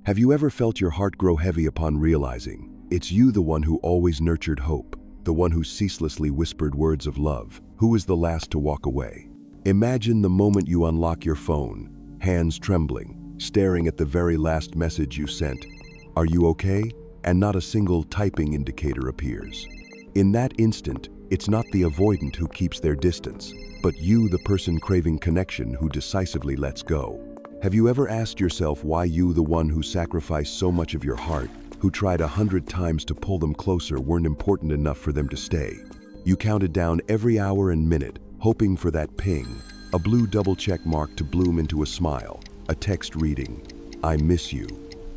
Have you ever felt your heart grow heavy upon realizing it's you, the one who always nurtured hope, the one who ceaselessly whispered words of love, who is the last to walk away? Imagine the moment you unlock your phone, hands trembling, staring at the very last message you sent. "Are you okay?" And not a single typing indicator appears. In that instant, it's not the avoidant who keeps their distance, but you, the person craving connection, who decisively lets go. Have you ever asked yourself why you, the one who sacrificed so much of your heart, who tried 100 times to pull them closer, weren't important enough for them to stay? You counted down every hour and minute, hoping for that ping, a blue double check mark to bloom into a smile, a text reading, "I miss you."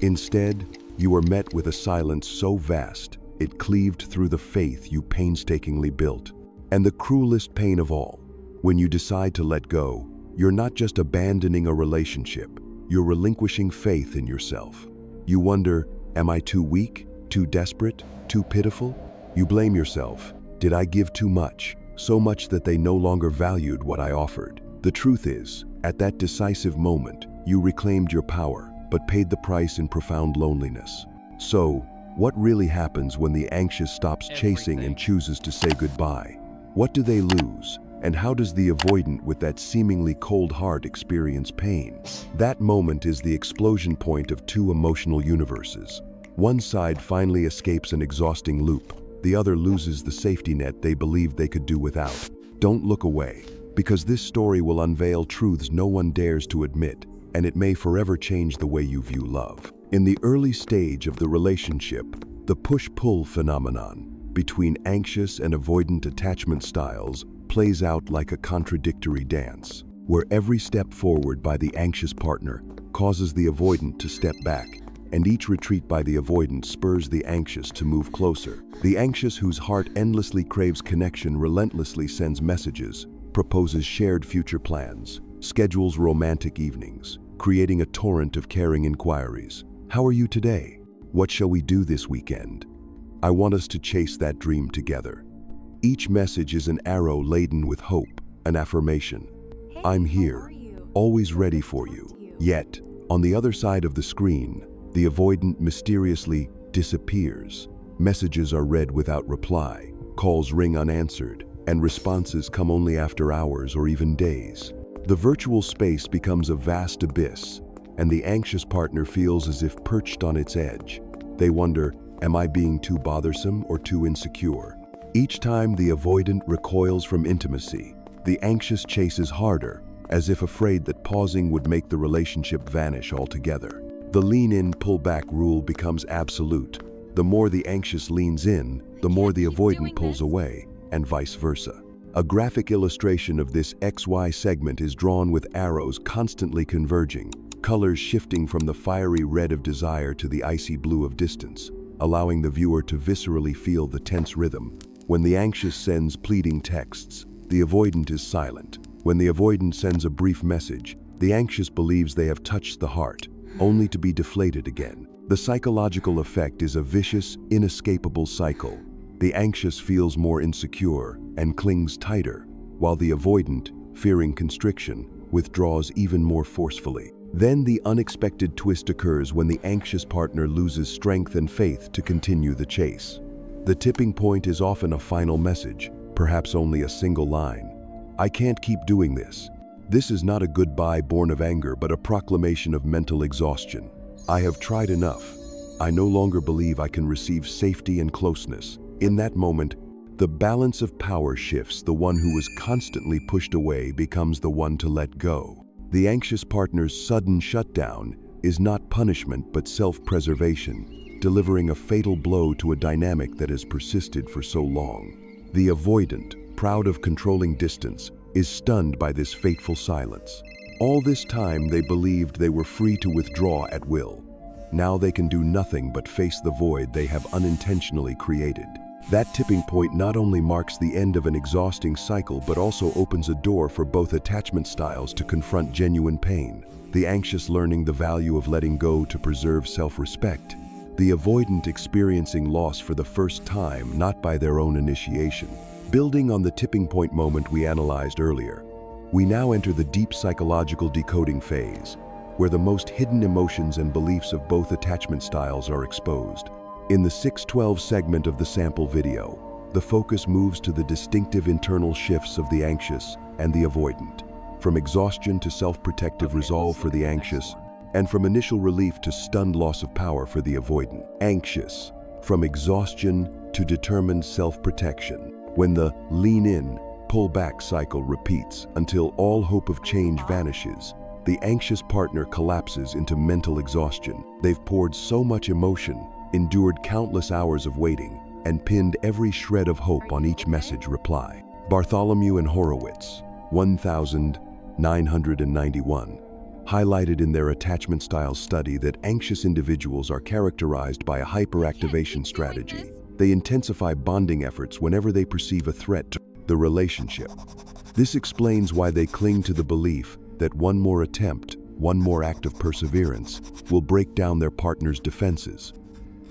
Instead, you were met with a silence so vast, it cleaved through the faith you painstakingly built. And the cruelest pain of all, when you decide to let go, you're not just abandoning a relationship, you're relinquishing faith in yourself. You wonder, am I too weak, too desperate, too pitiful? You blame yourself. Did I give too much? So much that they no longer valued what I offered. The truth is, at that decisive moment, you reclaimed your power, but paid the price in profound loneliness. So, what really happens when the anxious stops chasing and chooses to say goodbye? What do they lose? And how does the avoidant with that seemingly cold heart experience pain? That moment is the explosion point of two emotional universes. One side finally escapes an exhausting loop. The other loses the safety net they believed they could do without. Don't look away, because this story will unveil truths no one dares to admit, and it may forever change the way you view love. In the early stage of the relationship, the push-pull phenomenon between anxious and avoidant attachment styles plays out like a contradictory dance, where every step forward by the anxious partner causes the avoidant to step back, and each retreat by the avoidant spurs the anxious to move closer. The anxious, whose heart endlessly craves connection, relentlessly sends messages, proposes shared future plans, schedules romantic evenings, creating a torrent of caring inquiries. "How are you today? What shall we do this weekend? I want us to chase that dream together." Each message is an arrow laden with hope, an affirmation. "I'm here, always ready for you." Yet, on the other side of the screen, the avoidant mysteriously disappears. Messages are read without reply, calls ring unanswered, and responses come only after hours or even days. The virtual space becomes a vast abyss, and the anxious partner feels as if perched on its edge. They wonder, am I being too bothersome or too insecure? Each time the avoidant recoils from intimacy, the anxious chases harder, as if afraid that pausing would make the relationship vanish altogether. The lean-in, pull-back rule becomes absolute. The more the anxious leans in, the more the avoidant pulls away, and vice versa. A graphic illustration of this XY segment is drawn with arrows constantly converging, colors shifting from the fiery red of desire to the icy blue of distance, allowing the viewer to viscerally feel the tense rhythm. When the anxious sends pleading texts, the avoidant is silent. When the avoidant sends a brief message, the anxious believes they have touched the heart, only to be deflated again. The psychological effect is a vicious, inescapable cycle. The anxious feels more insecure and clings tighter, while the avoidant, fearing constriction, withdraws even more forcefully. Then the unexpected twist occurs when the anxious partner loses strength and faith to continue the chase. The tipping point is often a final message, perhaps only a single line. "I can't keep doing this." This is not a goodbye born of anger, but a proclamation of mental exhaustion. "I have tried enough. I no longer believe I can receive safety and closeness." In that moment, the balance of power shifts. The one who was constantly pushed away becomes the one to let go. The anxious partner's sudden shutdown is not punishment but self-preservation, delivering a fatal blow to a dynamic that has persisted for so long. The avoidant, proud of controlling distance, is stunned by this fateful silence. All this time they believed they were free to withdraw at will. Now they can do nothing but face the void they have unintentionally created. That tipping point not only marks the end of an exhausting cycle but also opens a door for both attachment styles to confront genuine pain. The anxious learning the value of letting go to preserve self-respect. The avoidant experiencing loss for the first time, not by their own initiation. Building on the tipping point moment we analyzed earlier, we now enter the deep psychological decoding phase. where the most hidden emotions and beliefs of both attachment styles are exposed. In the 6:12 segment of the sample video, the focus moves to the distinctive internal shifts of the anxious and the avoidant, from exhaustion to self-protective resolve for the anxious, and from initial relief to stunned loss of power for the avoidant. Anxious, from exhaustion to determined self-protection, when the lean in, pull back cycle repeats until all hope of change vanishes. The anxious partner collapses into mental exhaustion. They've poured so much emotion, endured countless hours of waiting, and pinned every shred of hope on each message reply. Bartholomew and Horowitz, 1991, highlighted in their attachment style study that anxious individuals are characterized by a hyperactivation strategy. They intensify bonding efforts whenever they perceive a threat to the relationship. This explains why they cling to the belief that one more attempt, one more act of perseverance, will break down their partner's defenses.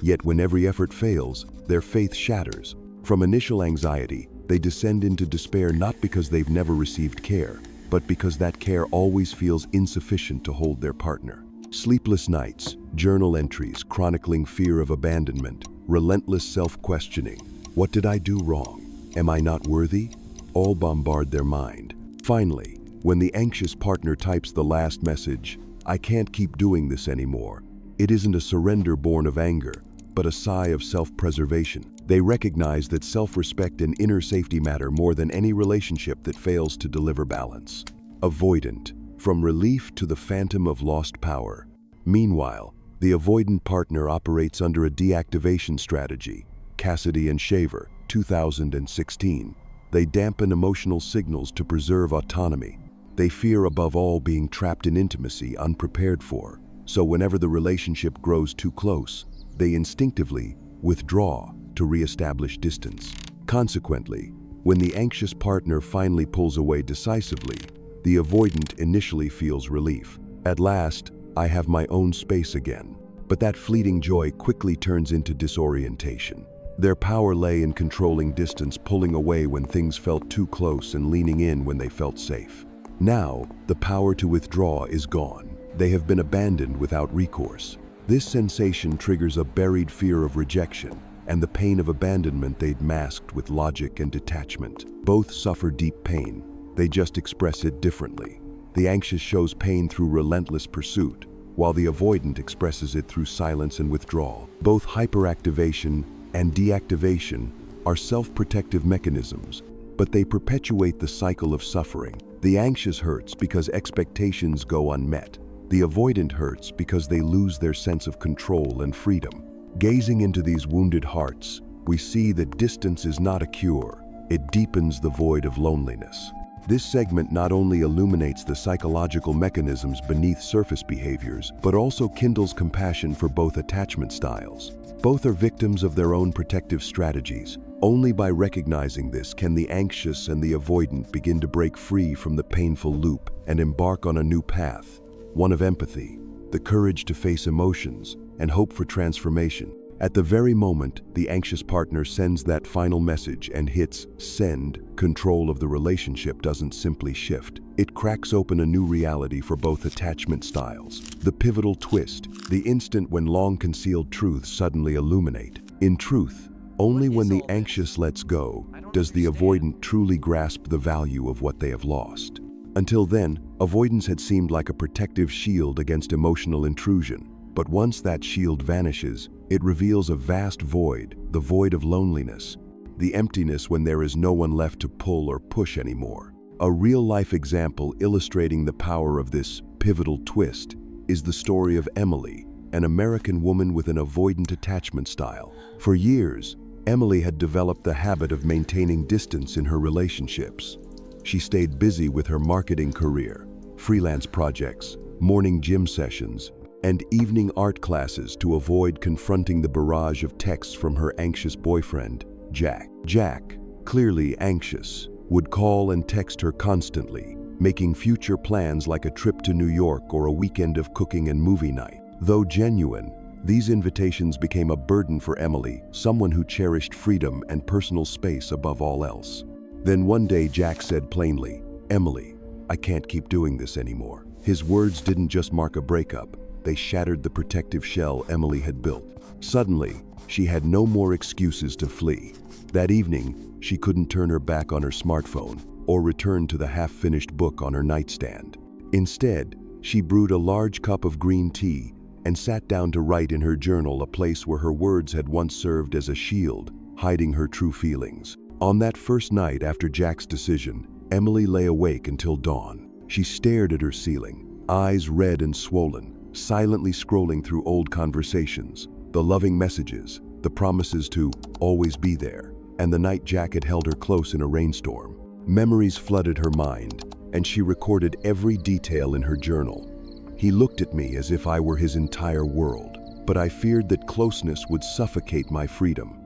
Yet when every effort fails, their faith shatters. From initial anxiety, they descend into despair not because they've never received care, but because that care always feels insufficient to hold their partner. Sleepless nights, journal entries chronicling fear of abandonment, relentless self-questioning. What did I do wrong? Am I not worthy? All bombard their mind. Finally, when the anxious partner types the last message, "I can't keep doing this anymore," it isn't a surrender born of anger, but a sigh of self-preservation. They recognize that self-respect and inner safety matter more than any relationship that fails to deliver balance. Avoidant, from relief to the phantom of lost power. Meanwhile, the avoidant partner operates under a deactivation strategy. Cassidy and Shaver, 2016. They dampen emotional signals to preserve autonomy. They fear above all being trapped in intimacy unprepared for. So whenever the relationship grows too close, they instinctively withdraw to reestablish distance. Consequently, when the anxious partner finally pulls away decisively, the avoidant initially feels relief. At last, I have my own space again. But that fleeting joy quickly turns into disorientation. Their power lay in controlling distance, pulling away when things felt too close and leaning in when they felt safe. Now, the power to withdraw is gone. They have been abandoned without recourse. This sensation triggers a buried fear of rejection and the pain of abandonment they'd masked with logic and detachment. Both suffer deep pain. They just express it differently. The anxious shows pain through relentless pursuit, while the avoidant expresses it through silence and withdrawal. Both hyperactivation and deactivation are self-protective mechanisms, but they perpetuate the cycle of suffering. The anxious hurts because expectations go unmet. The avoidant hurts because they lose their sense of control and freedom. Gazing into these wounded hearts, we see that distance is not a cure. It deepens the void of loneliness. This segment not only illuminates the psychological mechanisms beneath surface behaviors, but also kindles compassion for both attachment styles. Both are victims of their own protective strategies. Only by recognizing this can the anxious and the avoidant begin to break free from the painful loop and embark on a new path, one of empathy, the courage to face emotions, and hope for transformation. At the very moment the anxious partner sends that final message and hits send, control of the relationship doesn't simply shift. It cracks open a new reality for both attachment styles. The pivotal twist, the instant when long-concealed truths suddenly illuminate. In truth, only when the anxious lets go does the avoidant truly grasp the value of what they have lost. Until then, avoidance had seemed like a protective shield against emotional intrusion. But once that shield vanishes, it reveals a vast void, the void of loneliness, the emptiness when there is no one left to pull or push anymore. A real-life example illustrating the power of this pivotal twist is the story of Emily, an American woman with an avoidant attachment style. For years, Emily had developed the habit of maintaining distance in her relationships. She stayed busy with her marketing career, freelance projects, morning gym sessions, and evening art classes to avoid confronting the barrage of texts from her anxious boyfriend, Jack. Jack, clearly anxious, would call and text her constantly, making future plans like a trip to New York or a weekend of cooking and movie night. Though genuine, these invitations became a burden for Emily, someone who cherished freedom and personal space above all else. Then one day Jack said plainly, "Emily, I can't keep doing this anymore. His words didn't just mark a breakup, they shattered the protective shell Emily had built. Suddenly, she had no more excuses to flee. That evening, she couldn't turn her back on her smartphone or return to the half-finished book on her nightstand. Instead, she brewed a large cup of green tea and sat down to write in her journal, a place where her words had once served as a shield, hiding her true feelings. On that first night after Jack's decision, Emily lay awake until dawn. She stared at her ceiling, eyes red and swollen, silently scrolling through old conversations, the loving messages, the promises to always be there, and the night Jack had held her close in a rainstorm. Memories flooded her mind, and she recorded every detail in her journal. He looked at me as if I were his entire world, but I feared that closeness would suffocate my freedom.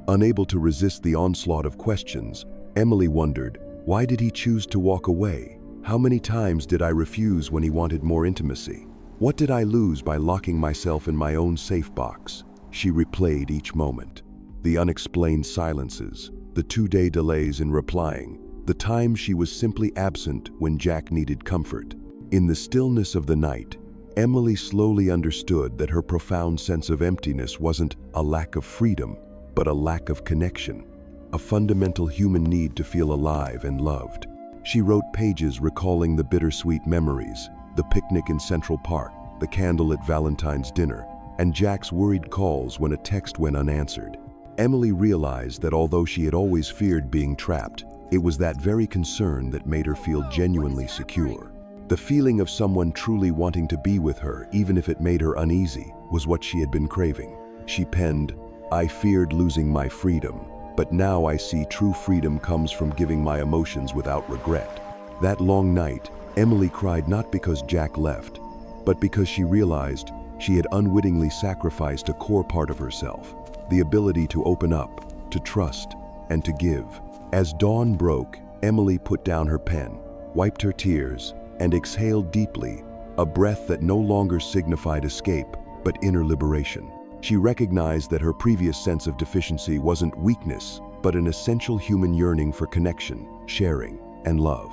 Unable to resist the onslaught of questions, Emily wondered, why did he choose to walk away? How many times did I refuse when he wanted more intimacy? What did I lose by locking myself in my own safe box? She replayed each moment. The unexplained silences, the 2-day delays in replying, the times she was simply absent when Jack needed comfort. In the stillness of the night, Emily slowly understood that her profound sense of emptiness wasn't a lack of freedom, but a lack of connection, a fundamental human need to feel alive and loved. She wrote pages recalling the bittersweet memories, the picnic in Central Park, the candle at Valentine's dinner, and Jack's worried calls when a text went unanswered. Emily realized that although she had always feared being trapped, it was that very concern that made her feel genuinely secure. The feeling of someone truly wanting to be with her, even if it made her uneasy, was what she had been craving. She penned, "I feared losing my freedom, but now I see true freedom comes from giving my emotions without regret." That long night, Emily cried not because Jack left, but because she realized she had unwittingly sacrificed a core part of herself, the ability to open up, to trust, and to give. As dawn broke, Emily put down her pen, wiped her tears, and exhaled deeply, a breath that no longer signified escape, but inner liberation. She recognized that her previous sense of deficiency wasn't weakness, but an essential human yearning for connection, sharing, and love.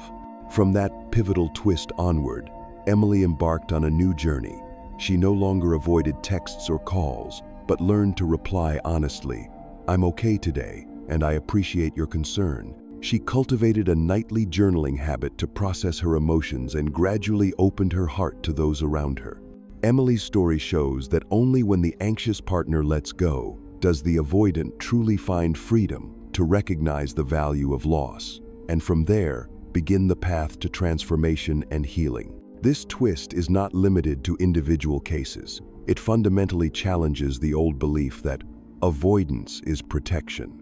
From that pivotal twist onward, Emily embarked on a new journey. She no longer avoided texts or calls, but learned to reply honestly, "I'm okay today, and I appreciate your concern." She cultivated a nightly journaling habit to process her emotions and gradually opened her heart to those around her. Emily's story shows that only when the anxious partner lets go does the avoidant truly find freedom to recognize the value of loss, and from there, begin the path to transformation and healing. This twist is not limited to individual cases. It fundamentally challenges the old belief that avoidance is protection.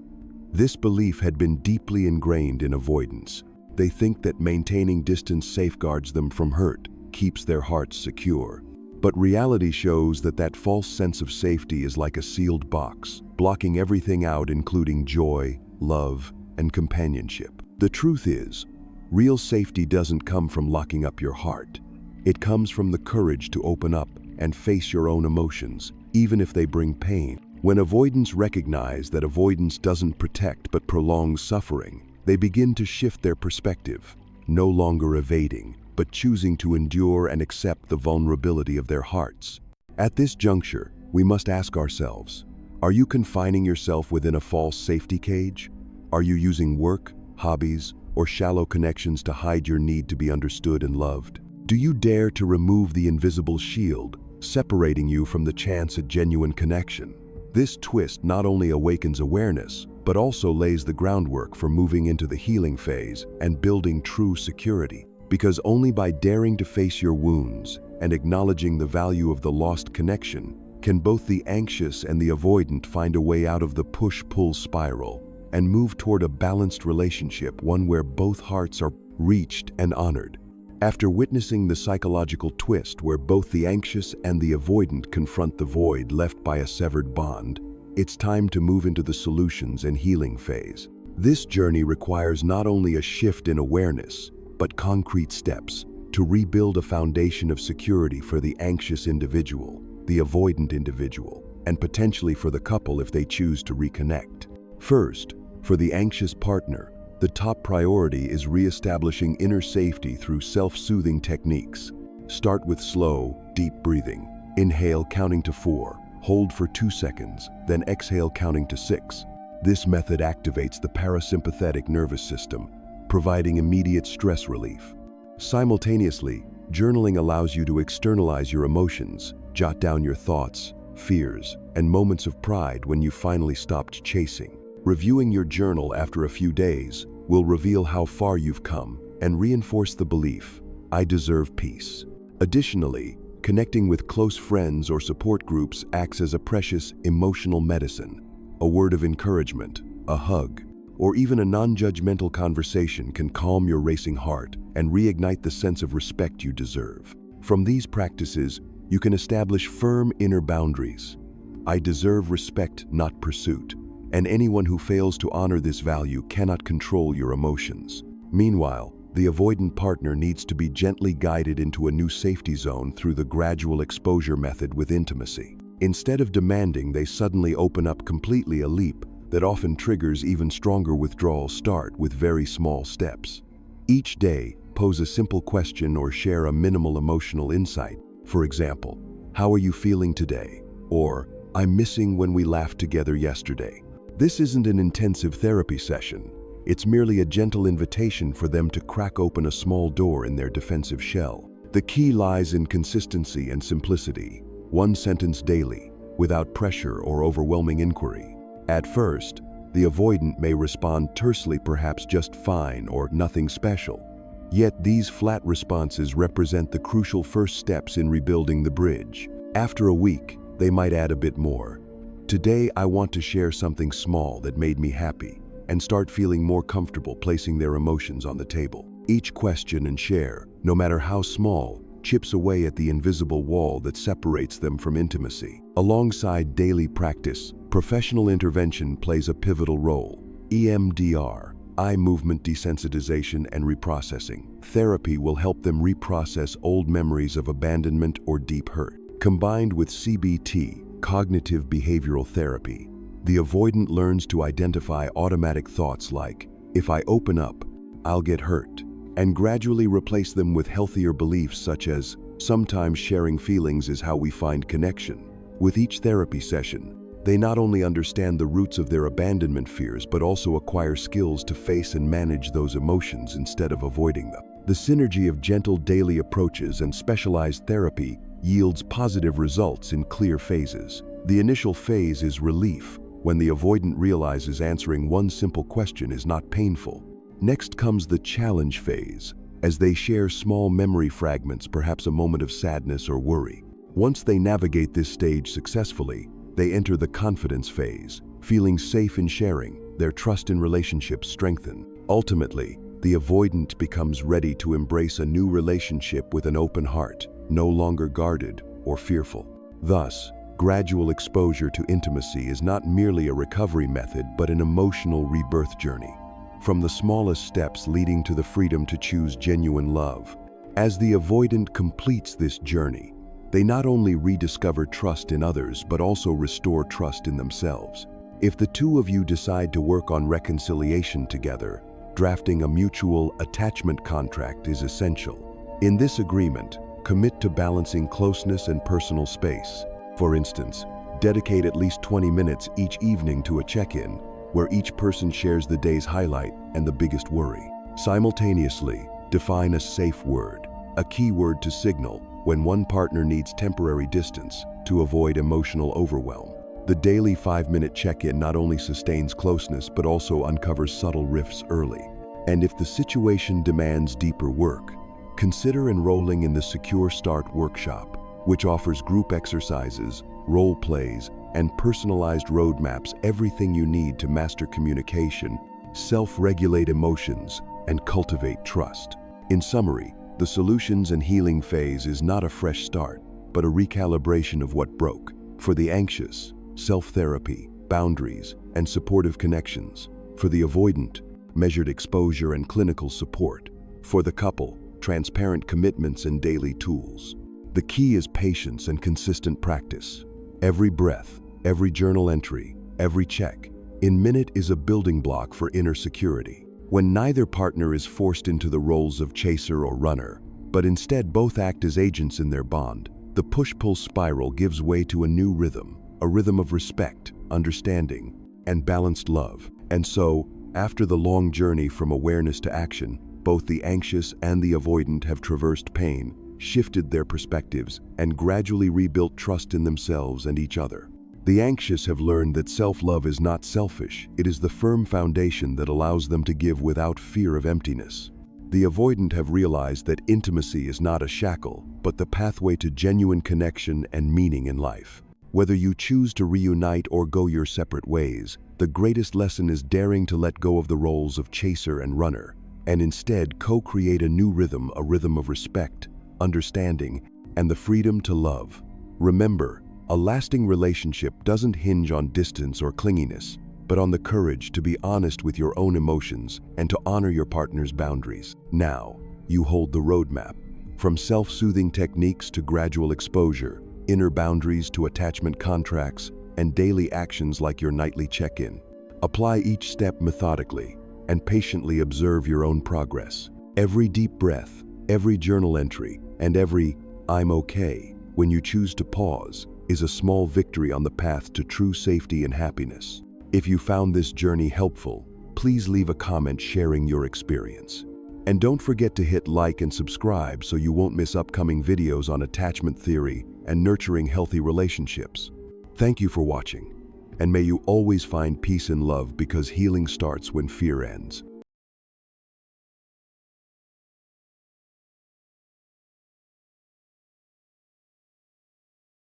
This belief had been deeply ingrained in avoidants. They think that maintaining distance safeguards them from hurt, keeps their hearts secure. But reality shows that that false sense of safety is like a sealed box, blocking everything out, including joy, love, and companionship. The truth is, real safety doesn't come from locking up your heart. It comes from the courage to open up and face your own emotions, even if they bring pain. When avoidants recognize that avoidance doesn't protect but prolongs suffering, they begin to shift their perspective, no longer evading, but choosing to endure and accept the vulnerability of their hearts. At this juncture, we must ask ourselves, are you confining yourself within a false safety cage? Are you using work, hobbies, or shallow connections to hide your need to be understood and loved? Do you dare to remove the invisible shield, separating you from the chance at genuine connection? This twist not only awakens awareness, but also lays the groundwork for moving into the healing phase and building true security. Because only by daring to face your wounds and acknowledging the value of the lost connection can both the anxious and the avoidant find a way out of the push-pull spiral and move toward a balanced relationship, one where both hearts are reached and honored. After witnessing the psychological twist where both the anxious and the avoidant confront the void left by a severed bond, it's time to move into the solutions and healing phase. This journey requires not only a shift in awareness, but concrete steps to rebuild a foundation of security for the anxious individual, the avoidant individual, and potentially for the couple if they choose to reconnect. First, for the anxious partner, The top priority is re-establishing inner safety through self-soothing techniques. Start with slow, deep breathing. Inhale counting to 4, hold for 2 seconds, then exhale counting to 6. This method activates the parasympathetic nervous system, providing immediate stress relief. Simultaneously, journaling allows you to externalize your emotions, jot down your thoughts, fears, and moments of pride when you finally stopped chasing. Reviewing your journal after a few days will reveal how far you've come and reinforce the belief, I deserve peace. Additionally, connecting with close friends or support groups acts as a precious emotional medicine. A word of encouragement, a hug, or even a non-judgmental conversation can calm your racing heart and reignite the sense of respect you deserve. From these practices, you can establish firm inner boundaries. I deserve respect, not pursuit, and anyone who fails to honor this value cannot control your emotions. Meanwhile, the avoidant partner needs to be gently guided into a new safety zone through the gradual exposure method with intimacy. Instead of demanding they suddenly open up completely, a leap that often triggers even stronger withdrawals. Start with very small steps. Each day, pose a simple question or share a minimal emotional insight. For example, how are you feeling today? Or, I'm missing when we laughed together yesterday. This isn't an intensive therapy session. It's merely a gentle invitation for them to crack open a small door in their defensive shell. The key lies in consistency and simplicity. One sentence daily, without pressure or overwhelming inquiry. At first, the avoidant may respond tersely, perhaps just fine or nothing special. Yet these flat responses represent the crucial first steps in rebuilding the bridge. After a week, they might add a bit more. Today, I want to share something small that made me happy, and start feeling more comfortable placing their emotions on the table. Each question and share, no matter how small, chips away at the invisible wall that separates them from intimacy. Alongside daily practice, professional intervention plays a pivotal role. EMDR, eye movement desensitization and reprocessing. Therapy will help them reprocess old memories of abandonment or deep hurt. Combined with CBT, cognitive behavioral therapy, the avoidant learns to identify automatic thoughts like, if I open up, I'll get hurt, and gradually replace them with healthier beliefs such as, sometimes sharing feelings is how we find connection. With each therapy session, they not only understand the roots of their abandonment fears but also acquire skills to face and manage those emotions instead of avoiding them. The synergy of gentle daily approaches and specialized therapy yields positive results in clear phases. The initial phase is relief, when the avoidant realizes answering one simple question is not painful. Next comes the challenge phase, as they share small memory fragments, perhaps a moment of sadness or worry. Once they navigate this stage successfully, they enter the confidence phase. Feeling safe in sharing, their trust in relationships strengthen. Ultimately, the avoidant becomes ready to embrace a new relationship with an open heart, no longer guarded or fearful. Thus, gradual exposure to intimacy is not merely a recovery method but an emotional rebirth journey, from the smallest steps leading to the freedom to choose genuine love. As the avoidant completes this journey, they not only rediscover trust in others but also restore trust in themselves. If the two of you decide to work on reconciliation together, drafting a mutual attachment contract is essential. In this agreement, commit to balancing closeness and personal space. For instance, dedicate at least 20 minutes each evening to a check-in, where each person shares the day's highlight and the biggest worry. Simultaneously, define a safe word, a key word to signal when one partner needs temporary distance to avoid emotional overwhelm. The daily 5-minute check-in not only sustains closeness but also uncovers subtle rifts early. And if the situation demands deeper work, consider enrolling in the Secure Start workshop, which offers group exercises, role plays, and personalized roadmaps, everything you need to master communication, self-regulate emotions, and cultivate trust. In summary, the solutions and healing phase is not a fresh start, but a recalibration of what broke. For the anxious, self-therapy, boundaries, and supportive connections. For the avoidant, measured exposure and clinical support. For the couple, transparent commitments and daily tools. The key is patience and consistent practice. Every breath, every journal entry, every check in minute is a building block for inner security. when neither partner is forced into the roles of chaser or runner, but instead both act as agents in their bond, the push-pull spiral gives way to a new rhythm, a rhythm of respect, understanding, and balanced love. And so, after the long journey from awareness to action, both the anxious and the avoidant have traversed pain, shifted their perspectives, and gradually rebuilt trust in themselves and each other. The anxious have learned that self-love is not selfish, it is the firm foundation that allows them to give without fear of emptiness. The avoidant have realized that intimacy is not a shackle, but the pathway to genuine connection and meaning in life. Whether you choose to reunite or go your separate ways, the greatest lesson is daring to let go of the roles of chaser and runner, and instead co-create a new rhythm, a rhythm of respect, understanding, and the freedom to love. Remember, a lasting relationship doesn't hinge on distance or clinginess, but on the courage to be honest with your own emotions and to honor your partner's boundaries. Now, you hold the roadmap. From self-soothing techniques to gradual exposure, inner boundaries to attachment contracts, and daily actions like your nightly check-in. Apply each step methodically and patiently observe your own progress. Every deep breath, every journal entry, and every "I'm okay" when you choose to pause is a small victory on the path to true safety and happiness. If you found this journey helpful, please leave a comment sharing your experience. And don't forget to hit like and subscribe so you won't miss upcoming videos on attachment theory and nurturing healthy relationships. Thank you for watching, and may you always find peace and love because healing starts when fear ends.